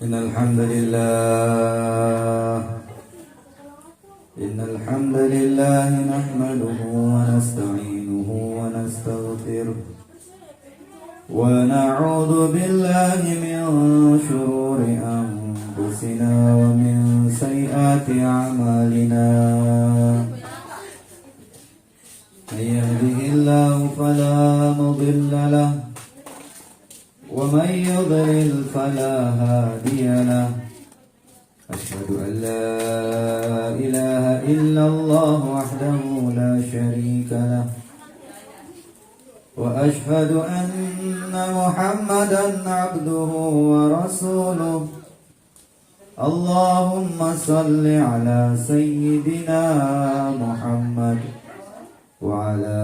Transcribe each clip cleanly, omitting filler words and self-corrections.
إن الحمد لله نحمده ونستعينه ونستغفره ونعوذ بالله من شرور أنفسنا ومن سيئات أعمالنا من يهده الله فلا مضل له ومن يضلل فلا هادي له أشهد أن لا إله إلا الله وحده لا شريك له وأشهد أن محمدا عبده ورسوله اللهم صل على سيدنا محمد وعلى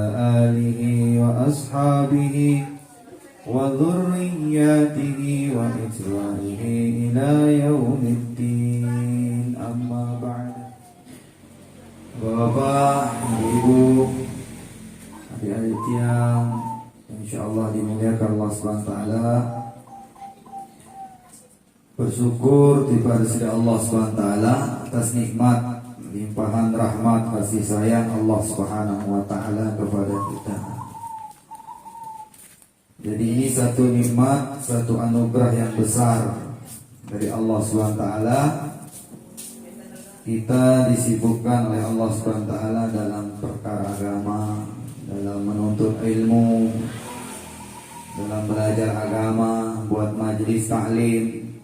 آله وأصحابه وذرياته وإتباعه إلى يوم الدين أما بعد. Bapak, Ibu, adik-adik yang insyaallah dimuliakan Allah SWT, bersyukur kepada Allah SWT atas nikmat limpahan rahmat kasih sayang Allah Subhanahu wa taala kepada kita. Jadi ini satu nikmat, satu anugerah yang besar dari Allah SWT. Kita disibukkan oleh Allah SWT dalam perkara agama, dalam menuntut ilmu, dalam belajar agama, buat majelis taklim.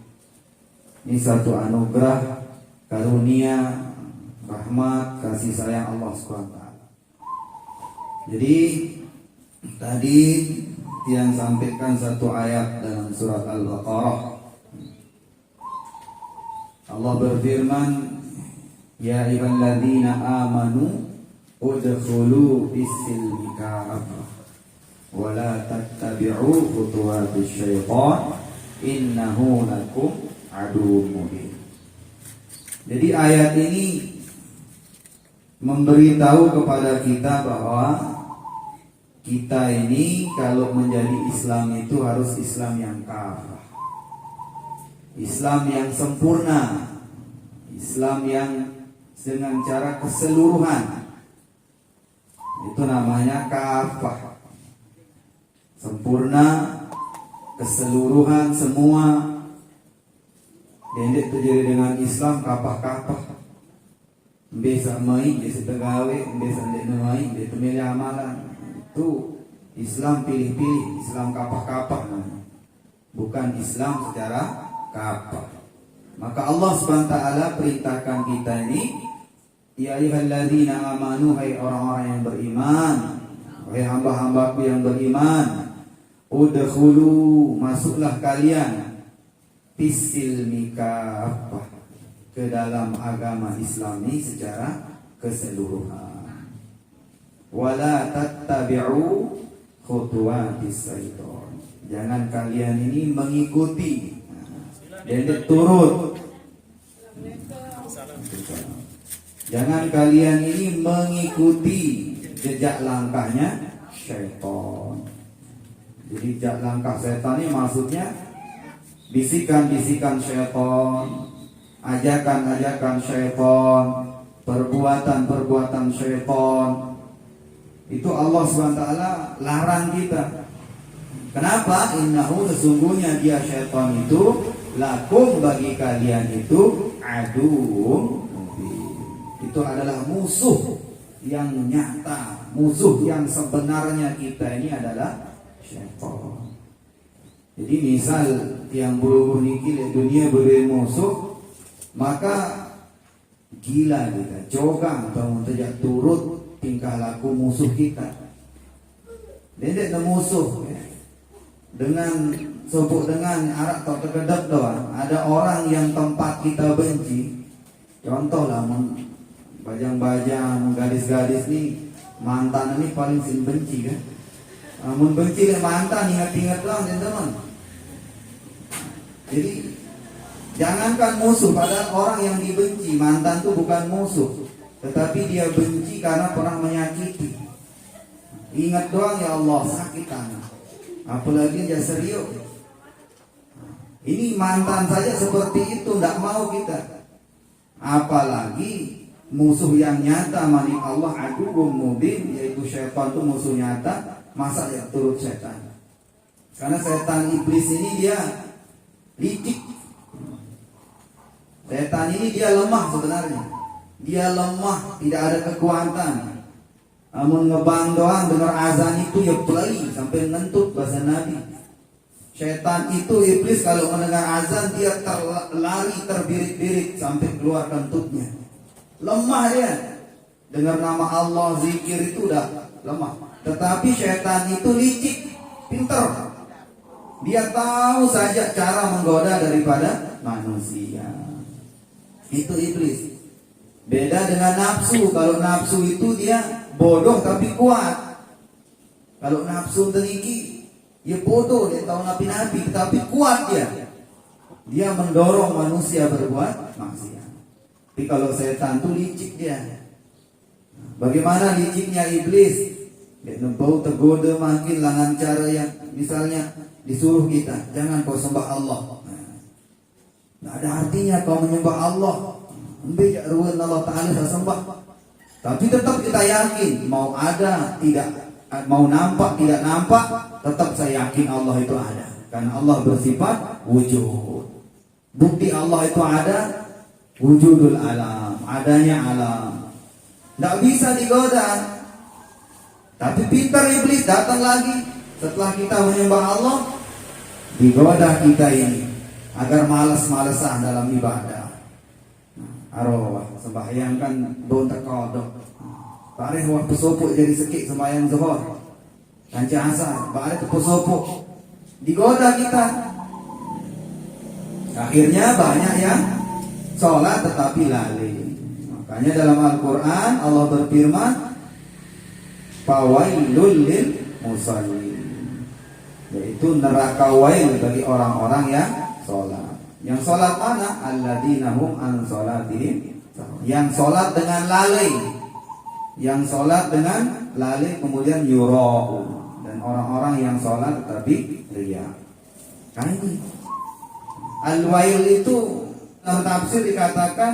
Ini satu anugerah, karunia, rahmat, kasih sayang Allah SWT. Jadi tadi yang sampaikan satu ayat dalam surat Al-Baqarah. Allah berfirman, ya ayyuhalladzina amanu udkhulu fis-silmi kafah wa la tattabi'u khutuwatis syaitan innahu lakum aduwwun mubin. Jadi ayat ini memberitahu kepada kita bahwa kita ini kalau menjadi Islam itu harus Islam yang kafah, Islam yang sempurna, Islam yang dengan cara keseluruhan. Itu namanya kafah, sempurna, keseluruhan, semua. Dendek terjadi dengan Islam kapah-kapah. Bisa main, bisa tegawe, bisa ndek main, bisa milih amalan. Itu Islam pilih-pilih, Islam kapah-kapah namanya. Bukan Islam secara kapah. Maka Allah SWT perintahkan kita ini, ya ayyuhalladzina amanu, hai orang-orang yang beriman, hai hamba-hambaku yang beriman, udkhulu, masuklah kalian, fis-silmi kafah, ke dalam agama Islami secara keseluruhan. Wala tattabi'u khutuwatis syaitan. Jangan kalian ini mengikuti dan turut. Jangan kalian ini mengikuti jejak langkahnya syaitan. Jadi jejak langkah syaitan ini maksudnya bisikan-bisikan syaitan, ajakan-ajakan syaitan, perbuatan-perbuatan syaitan. Itu Allah SWT larang kita. Kenapa? Innahu, sesungguhnya dia syaitan itu lakum, bagi kalian itu aduwwun mubin. Itu adalah musuh yang nyata, musuh yang sebenarnya kita ini adalah syaitan. Jadi misal yang buru-buru nikil dunia beri musuh, maka gila kita, cogang atau tidak turut tingkah laku musuh kita. Dia ada musuh ya. Dengan sebut dengan arak atau terkedap doang. Ada orang yang tempat kita benci. Contohlah bajang-bajang, gadis-gadis nih, mantan ini paling sin benci kan. Namun benci le mantan, ingat-ingat lah teman-teman. Jadi jangankan musuh, padahal orang yang dibenci, mantan itu bukan musuh, tetapi dia benci karena pernah menyakiti. Ingat doang, ya Allah, sakit anak. Apalagi dia serius. Ini mantan saja seperti itu, tidak mau kita. Apalagi musuh yang nyata, mani Allah aduwwum mubin, yaitu syaitan itu musuh nyata. Masa ya turut setan? Karena setan iblis ini dia licik. Setan ini dia lemah sebenarnya. Dia lemah, tidak ada kekuatan. Namun ngebang doang dengar azan itu ya play sampai ngentut bahasa Nabi. Setan itu iblis kalau mendengar azan dia lari terbirit-birit sampai keluar kentutnya. Lemah dia. Dengar nama Allah, zikir itu udah lemah. Tetapi setan itu licik, pinter. Dia tahu saja cara menggoda daripada manusia. Itu iblis. Beda dengan nafsu. Kalau nafsu itu dia bodoh tapi kuat. Kalau nafsu teliki, dia bodoh, dia tahu nabi-nabi tapi kuat dia. Dia mendorong manusia berbuat maksiat. Tapi kalau setan itu licik dia. Bagaimana liciknya iblis? Dia bau tergoda makin dengan cara yang misalnya disuruh kita, jangan kau sembah Allah. Nah, ada artinya kau menyembah Allah. Ambijak ruan Allah Ta'ala sembah. Tapi tetap kita yakin, mau ada, tidak, mau nampak, tidak nampak, tetap saya yakin Allah itu ada. Karena Allah bersifat wujud. Bukti Allah itu ada, wujudul alam, adanya alam. Tidak bisa digoda. Tapi pintar iblis datang lagi setelah kita menyembah Allah, digoda kita ini agar malas-malasan dalam ibadah. Arwah sembahyang kan bontak kodok. Bareh waktu sopuk jadi sekik sembahyang zuhur. Kanca asar, bareh tepu sopuk. Digoda kita. Akhirnya banyak yang sholat tetapi lalai. Makanya dalam Al-Quran Allah berfirman, fawailul lil musallin, yaitu neraka wail bagi orang-orang yang sholat. Yang sholat mana? Alladzina hum an sholatihim, yang sholat dengan lalai. Yang sholat dengan lalai kemudian yura'u, dan orang-orang yang sholat tetapi riya. Karena ini al-wail itu dalam tafsir dikatakan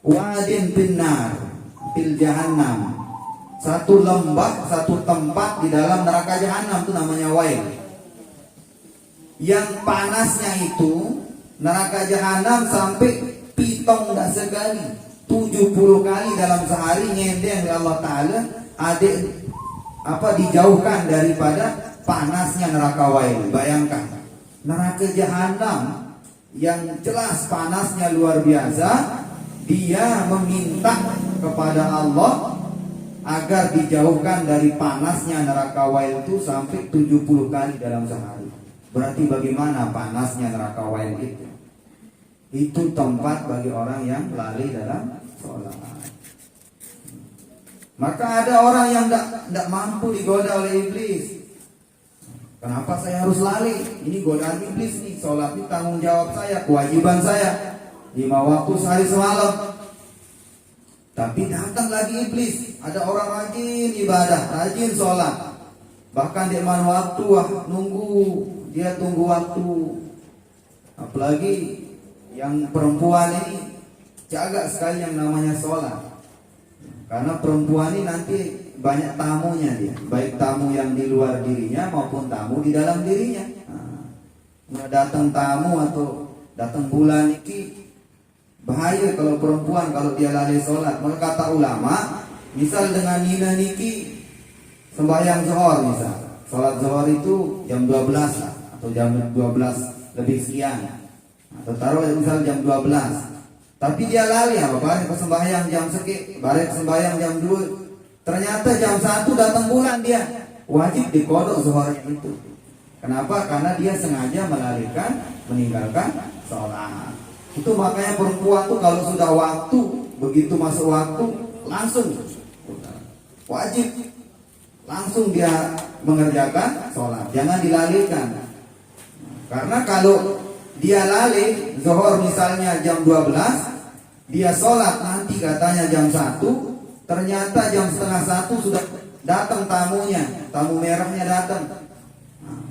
wadin binnar fil jahannam, satu lembah, satu tempat di dalam neraka jahanam, itu namanya wail. Yang panasnya itu neraka jahanam sampai pitong dah sekali 70 kali dalam sehari nyendeng oleh Allah Ta'ala dijauhkan daripada panasnya neraka wail. Bayangkan neraka jahanam yang jelas panasnya luar biasa, dia meminta kepada Allah agar dijauhkan dari panasnya neraka wail itu sampai 70 kali dalam sehari. Berarti bagaimana panasnya neraka wail itu? Itu tempat bagi orang yang lalai dalam sholat. Maka ada orang yang tidak mampu digoda oleh iblis. Kenapa saya harus lalai? Ini godaan iblis nih. Sholat ini tanggung jawab saya, kewajiban saya. 5 waktu sehari semalam. Tapi datang lagi iblis. Ada orang rajin ibadah, rajin sholat. Bahkan dia mana waktu, nunggu. Dia tunggu waktu. Apalagi yang perempuan ini jaga sekali yang namanya sholat. Karena perempuan ini nanti banyak tamunya dia, baik tamu yang di luar dirinya maupun tamu di dalam dirinya. Nah, datang tamu atau datang bulan ini bahaya kalau perempuan, kalau dia lalai sholat. Maka kata ulama, misal dengan Nina Niki sembahyang zuhur, misal sholat zuhur itu jam 12 lah, atau jam 12 lebih sekian, atau taruh misal jam 12. Tapi dia lalai, bareng sembahyang jam sekian, bareng sembahyang jam 2. Ternyata jam 1 datang bulan, dia wajib dikodok zuhurnya itu. Kenapa? Karena dia sengaja melalaikan, meninggalkan sholat. Itu makanya perempuan tuh kalau sudah waktu, begitu masuk waktu langsung wajib, langsung dia mengerjakan sholat. Jangan dilalaikan. Karena kalau dia lalai zuhur misalnya jam 12, dia sholat nanti katanya jam 1, ternyata jam setengah 1 sudah datang tamunya, tamu merahnya datang.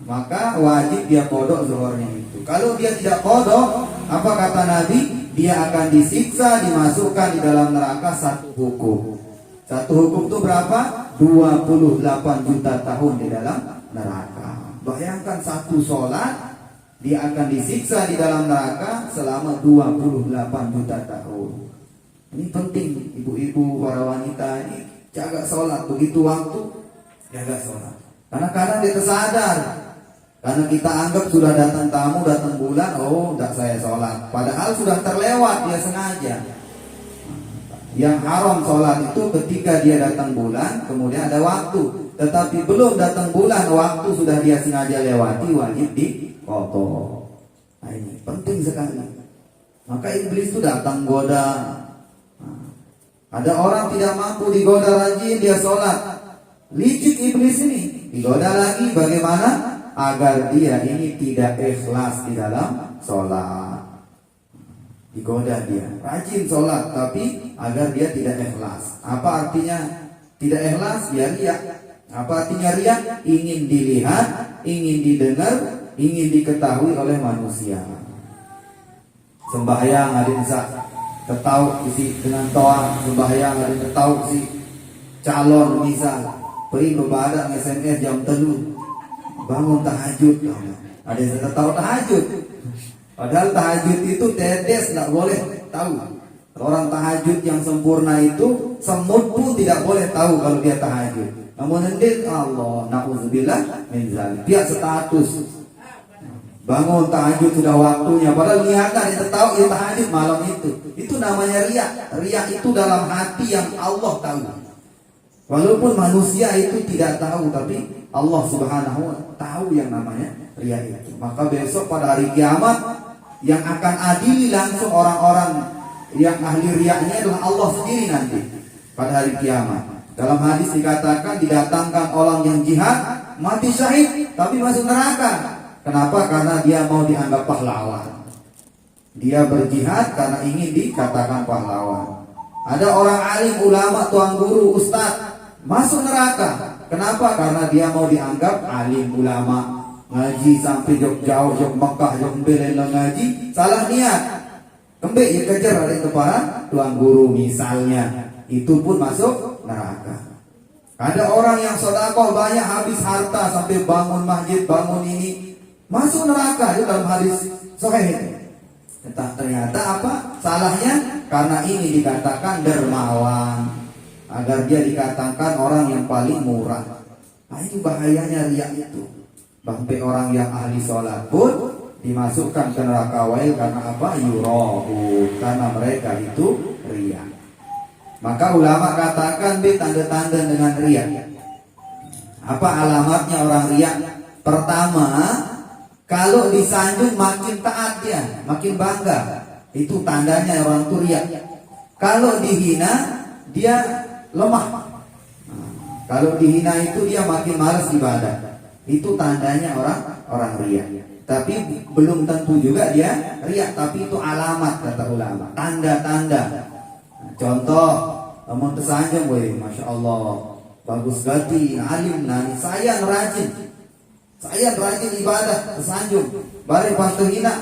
maka wajib dia kodok zuhurnya itu. Kalau dia tidak kodok, apa kata Nabi? Dia akan disiksa, dimasukkan di dalam neraka satu hukum. Satu hukum itu berapa? 28 juta tahun di dalam neraka. Bayangkan satu sholat, dia akan disiksa di dalam neraka selama 28 juta tahun. Ini penting, ibu-ibu, para wanita ini jaga sholat. Begitu waktu, jaga sholat. Karena kadang dia tersadar, karena kita anggap sudah datang tamu, datang bulan, oh tidak saya sholat. Padahal sudah terlewat, dia sengaja. Yang haram sholat itu ketika dia datang bulan, kemudian ada waktu. Tetapi belum datang bulan, waktu sudah dia sengaja lewati, wajib dikotor. Nah ini penting sekali. Maka iblis itu datang goda. Ada orang tidak mampu digoda, rajin dia sholat. Licik iblis ini, digoda lagi bagaimana? Agar dia ini tidak ikhlas di dalam sholat. Digoda dia, rajin sholat, tapi agar dia tidak ikhlas. Apa artinya tidak ikhlas? Dia riak. Apa artinya riak? Ingin dilihat, ingin didengar, ingin diketahui oleh manusia. Sembahyang ada yang ketahu si dengan toa, sembahyang ada yang ketahu si calon misal pergi bebadak SMS jam 3 bangun tahajud. Ada yang ketahu tahajud. Padahal tahajud itu tetes, tidak boleh tahu. Orang tahajud yang sempurna itu semut pun tidak boleh tahu kalau dia tahajud. Namun nanti Allah na'udzubillah min zalik. Dia status bangun tahajud sudah waktunya, padahal niatnya dia tahu dia tahajud malam itu. Itu namanya riya. Riya itu dalam hati yang Allah tahu. Walaupun manusia itu tidak tahu, tapi Allah Subhanahu wa ta'ala tahu yang namanya riya itu. Maka besok pada hari kiamat yang akan adili langsung orang-orang yang ahli riyanya adalah Allah sendiri nanti pada hari kiamat. Dalam hadis dikatakan didatangkan orang yang jihad mati syahid tapi masuk neraka. Kenapa? Karena dia mau dianggap pahlawan. Dia berjihad karena ingin dikatakan pahlawan. Ada orang alim, ulama, tuan guru, ustadz masuk neraka. Kenapa? Karena dia mau dianggap alim, ulama, ngaji sampai jauh Mekah, Belen ngaji, salah niat. Kembali ya kejar ada kepala tuan guru misalnya, itu pun masuk neraka. Ada orang yang sedekah banyak habis harta sampai bangun masjid, bangun ini, masuk neraka. Itu dalam hadis sahih. Ternyata apa? Salahnya karena ini dikatakan dermawan, agar dia dikatakan orang yang paling murah. Nah itu bahayanya riya itu. Sampai orang yang ahli sholat pun dimasukkan ke neraka wail karena apa? Yurahu, karena mereka itu riya. Maka ulama katakan tanda-tanda dengan riya. Apa alamatnya orang riya? Pertama, kalau disanjung makin taat dia, makin bangga. Itu tandanya orang itu riya. Kalau dihina dia lemah. Kalau dihina itu dia makin malas ibadah. Itu tandanya orang riya. Tapi belum tentu juga dia riya, tapi itu alamat kata ulama. Tanda-tanda. Contoh, namun tersanjung, masya Allah, bagus gati, alim, nani, saya rajin ibadah, tersanjung. Bari pas terhina,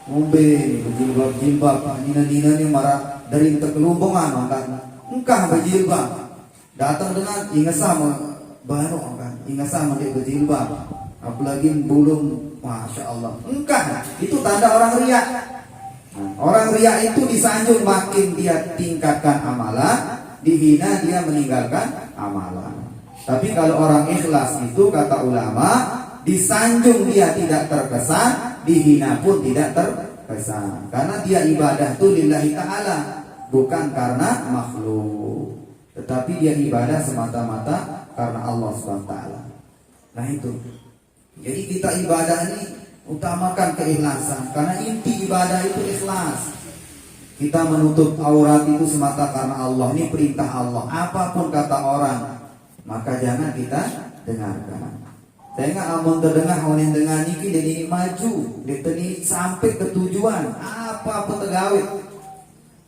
ngombe, berjilbab, nina-nina ini marah dari kekelumpungan, maka engkah berjilbab. Datang dengan ingasah baru kan, ingasah dia berjilbab. Apalagi belum, masya Allah, engkah. Itu tanda orang riya. Orang riya itu disanjung makin dia tingkatkan amalan, dihina dia meninggalkan amalan. Tapi kalau orang ikhlas itu kata ulama, disanjung dia tidak terkesan, dihina pun tidak terkesan. Karena dia ibadah itu lillahi ta'ala, bukan karena makhluk. Tetapi dia ibadah semata-mata karena Allah SWT. Nah itu. Jadi kita ibadah ini utamakan keikhlasan, karena inti ibadah itu ikhlas. Kita menutup aurat itu semata karena Allah. Ini perintah Allah. Apapun kata orang, maka jangan kita dengarkan. Saya nggak amun terdengar honin dengan niki dan ini maju, ini sampai ke tujuan. Apa petegawai?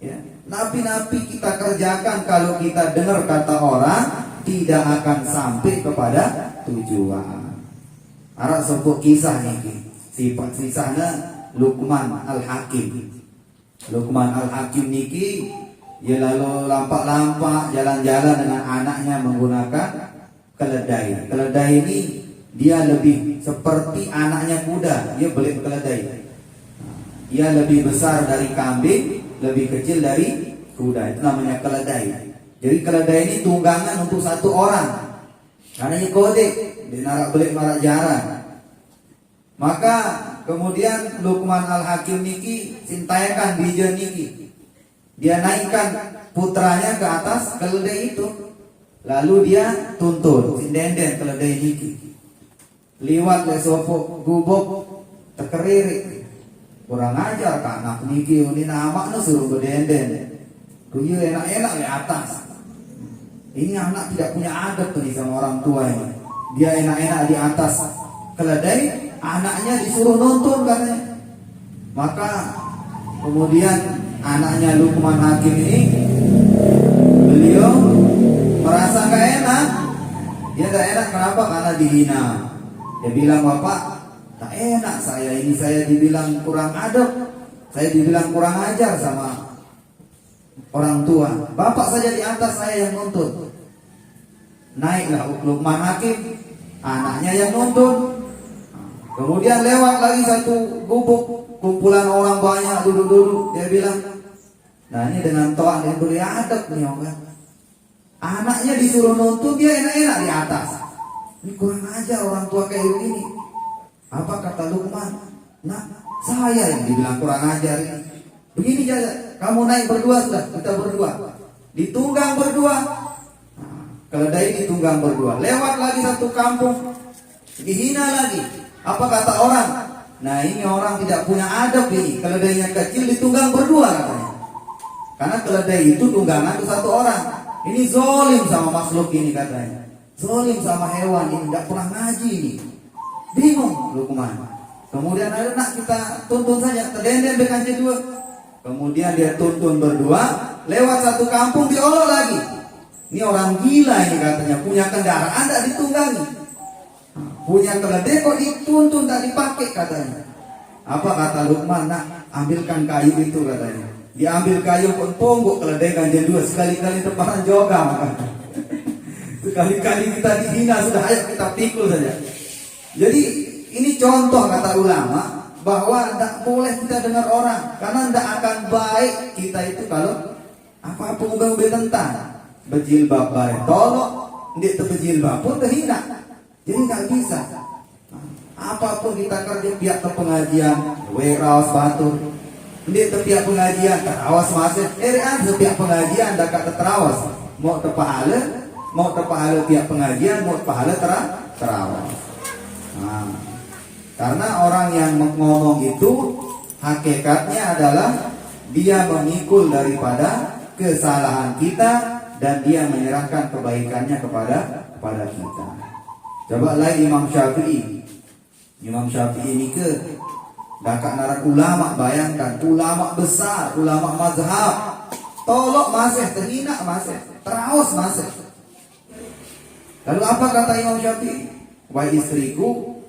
Ya, napi-napi kita kerjakan kalau kita dengar kata orang tidak akan sampai kepada tujuan. Arab sebut kisah niki. Sifat kisahnya Luqman Al-Hakim. Luqman Al-Hakim niki dia lalu lampak-lampak jalan-jalan dengan anaknya menggunakan keledai. Keledai ini dia lebih seperti anaknya kuda, dia beli keledai. Dia lebih besar dari kambing, lebih kecil dari kuda. Itu namanya keledai. Jadi keledai ini tunggangan untuk satu orang. Karena ini kode di narak beli marak jarang. Maka kemudian Luqman Al-Hakim niki sintayakan bijen niki. Dia naikkan putranya ke atas keledai itu. Lalu dia tuntun sindenden keledai niki. Liwat le sopo gubuk tekeririk. Kurang ajar kan anak niki ini nama nu suruh berdenden. Kuyu enak-enak di atas. Ini anak tidak punya adab tuh sama orang tua ini. Dia enak-enak di atas keledai, anaknya disuruh nonton katanya. Maka kemudian anaknya Luqman Hakim ini, beliau merasa gak enak. Dia gak enak kenapa? Karena dihina. Dia bilang, bapak tak enak saya ini, saya dibilang kurang adab, saya dibilang kurang ajar sama orang tua. Bapak saja di atas, saya yang nuntun. Naiklah Luqman Hakim, anaknya yang nuntun. Kemudian lewat lagi satu gubuk, kumpulan orang banyak duduk-duduk. Dia bilang, nah ini dengan toa dia beri adab nih orang. Anaknya disuruh nuntun, dia enak-enak di atas. Ini kurang ajar orang tua kayak begini. Apa kata Luqman? Nah, saya yang dibilang kurang ajar ini. Begini saja, kamu naik berdua sudah, kita berdua. Ditunggang berdua. Keledai ditunggang berdua. Lewat lagi satu kampung, dihina lagi. Apa kata orang? Nah ini orang tidak punya adab ini. Keledainya kecil ditunggang berdua katanya. Karena keledai itu tunggangan itu satu orang. Ini zolim sama makhluk ini katanya. Zolim sama hewan ini, tidak pernah ngaji ini. Bingung Luqman. Kemudian ayo nak kita tuntun saja, terdenden bekannya dua. Kemudian dia tuntun berdua, lewat satu kampung diolok lagi. Ini orang gila ini katanya, punya kendaraan tak ditunggangi. Punya keledai kok dituntun tak dipakai katanya. Apa kata Luqman? Nak, ambilkan kayu itu katanya. Diambil kayu pun ponggok keledai kanjeng dua, sekali-kali teparan juga maka. Sekali-kali kita dihina sudah, ayo kita pikul saja. Jadi ini contoh kata ulama bahwa tidak boleh kita dengar orang, karena tidak akan baik kita itu kalau apa-apa mobil tentang berjilbab baik tolok, dia terbejilbab pun terhina. Jadi nggak bisa. Apapun kita kerja pihak ke pengajian, werawas batur, dia pihak pengajian terawas masih, pihak pengajian dekat terawas, mau terpahala pihak pengajian, mau pahala terawas. Nah, karena orang yang ngomong itu hakikatnya adalah dia memikul daripada kesalahan kita dan dia menyerahkan kebaikannya kepada kita. Coba lagi Imam Syafi'i. Imam Syafi'i ini ke dakak narak ulama, bayangkan ulama besar, ulama mazhab. Tolok masih, terhina masih, terawas masih. Lalu apa kata Imam Syafi'i? Wahai istriku,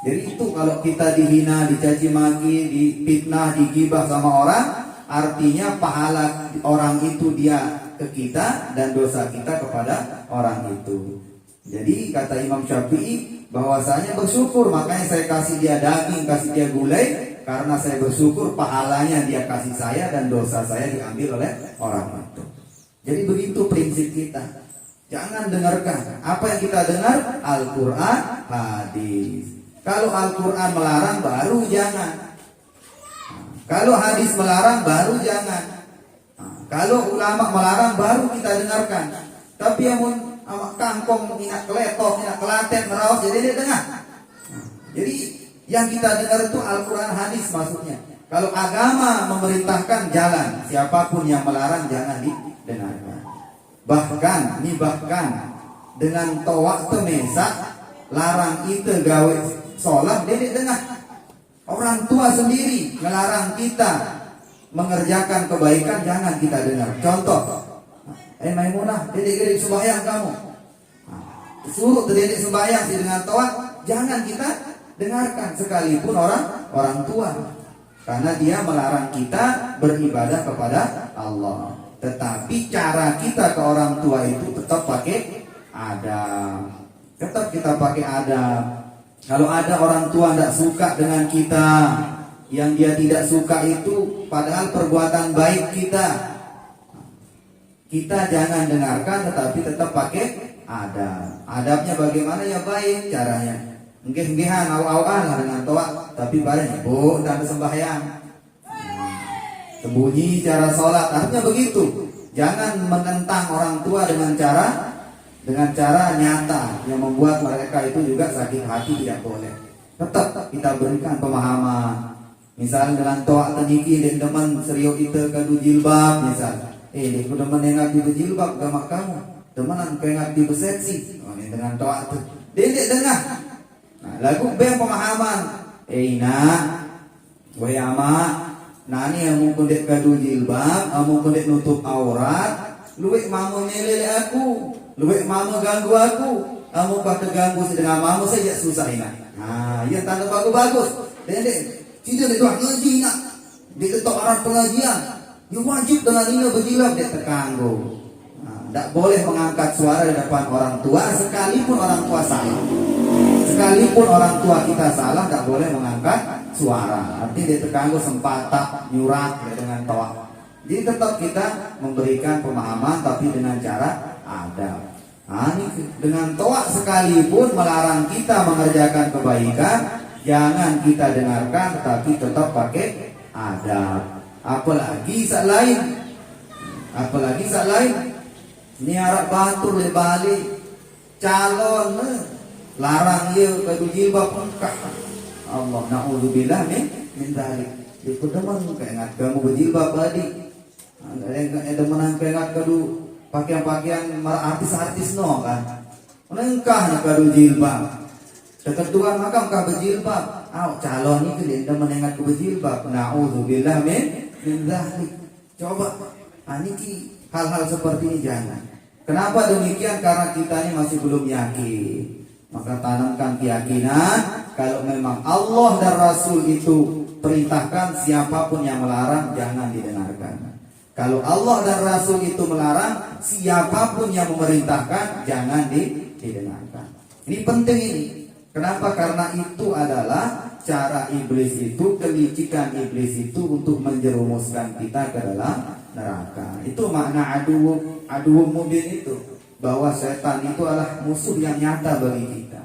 jadi itu kalau kita dihina, dicaci maki, difitnah, digibah sama orang, artinya pahala orang itu dia ke kita dan dosa kita kepada orang itu. Jadi kata Imam Syafi'i bahwasanya bersyukur, makanya saya kasih dia daging, kasih dia gulai, karena saya bersyukur pahalanya dia kasih saya dan dosa saya diambil oleh orang itu. Jadi begitu prinsip kita. Jangan dengarkan apa yang kita dengar, Al-Quran, hadis. Kalau Al-Quran melarang baru jangan. Kalau hadis melarang baru jangan. Kalau ulama melarang baru kita dengarkan. Tapi yang kangkong, minat keletok, minat kelaten, merawas, jadi dia dengar. Jadi yang kita dengar itu Al-Quran, hadis maksudnya. Kalau agama memerintahkan jalan, siapapun yang melarang jangan didengarkan. Bahkan dengan towak temesak, larang itu gawe sholat, dia dengar. Orang tua sendiri melarang kita mengerjakan kebaikan, jangan kita dengar. Contoh, Maimunah, dedek-dedek sembahyang kamu, suruh dedek sembahyang dengan toat, jangan kita dengarkan sekalipun orang tua. Karena dia melarang kita beribadah kepada Allah. Tetapi cara kita ke orang tua itu tetap pakai adab. Tetap kita pakai adab. Kalau ada orang tua tidak suka dengan kita, yang dia tidak suka itu padahal perbuatan baik kita jangan dengarkan, tetapi tetap pakai adab. Adabnya bagaimana? Ya baik caranya. Nggih-nggihan aw-awan lah dengan toa, tapi bareng bu dan sembahyang. Sembunyi cara sholat, artinya begitu. Jangan menentang orang tua dengan cara nyata yang membuat mereka itu juga sakit hati, tidak boleh. Tetap kita berikan pemahaman. Misalnya dengan toa teniki dan teman serius itu kadu jilbab misal. Dia kudu menengah di jilbab gamak kamu. Teman pengat di beseksi. Oh, ini dengan toa itu. Dia dengar. Nah, lagu beng pemahaman. Nak, wahai ama, nani yang mungkin dek kadu jilbab, mungkin dek nutup aurat, luwek mamu melele aku, luwek mamu ganggu aku, kamu pak terganggu sedang mamu saja susah ini. Nah, ya tanda bagus. Dek, tidak dek ngaji nak, dek ketok orang pengajian, you wajib dengan ini berjilbab dek terganggu. Tidak boleh mengangkat suara di depan orang tua, sekalipun orang tua salah. Sekalipun orang tua kita salah, tidak boleh mengangkat suara. Artinya dia terganggu sempata nyurat dengan toa. Jadi tetap kita memberikan pemahaman, tapi dengan cara adab. Nah, ini dengan toa sekalipun melarang kita mengerjakan kebaikan, jangan kita dengarkan, tetapi tetap pakai adab. Apalagi saat lain. Ini harap batur le balik calon larang dia kadu jilbab engkah. Allah na'udzubillah min dzalik. Itu teman kayak kamu berjilbab tadi. Ada teman kayak kadu pakaian artis-artis no kan. Engkah nak kadu jilbab. Ketentuan makam kah berjilbab. Calon itu dia teman yang aku berjilbab. Na'udzubillah min dzalik. Coba aniki hal-hal seperti ini jangan. Kenapa demikian? Karena kita ini masih belum yakin. Maka tanamkan keyakinan kalau memang Allah dan Rasul itu perintahkan, siapapun yang melarang jangan didengarkan. Kalau Allah dan Rasul itu melarang, siapapun yang memerintahkan jangan didengarkan. Ini penting ini. Kenapa? Karena itu adalah cara iblis itu, kelicikan iblis itu untuk menjerumuskan kita ke dalam neraka. Itu makna adu mubin itu, bahwa setan itu adalah musuh yang nyata bagi kita.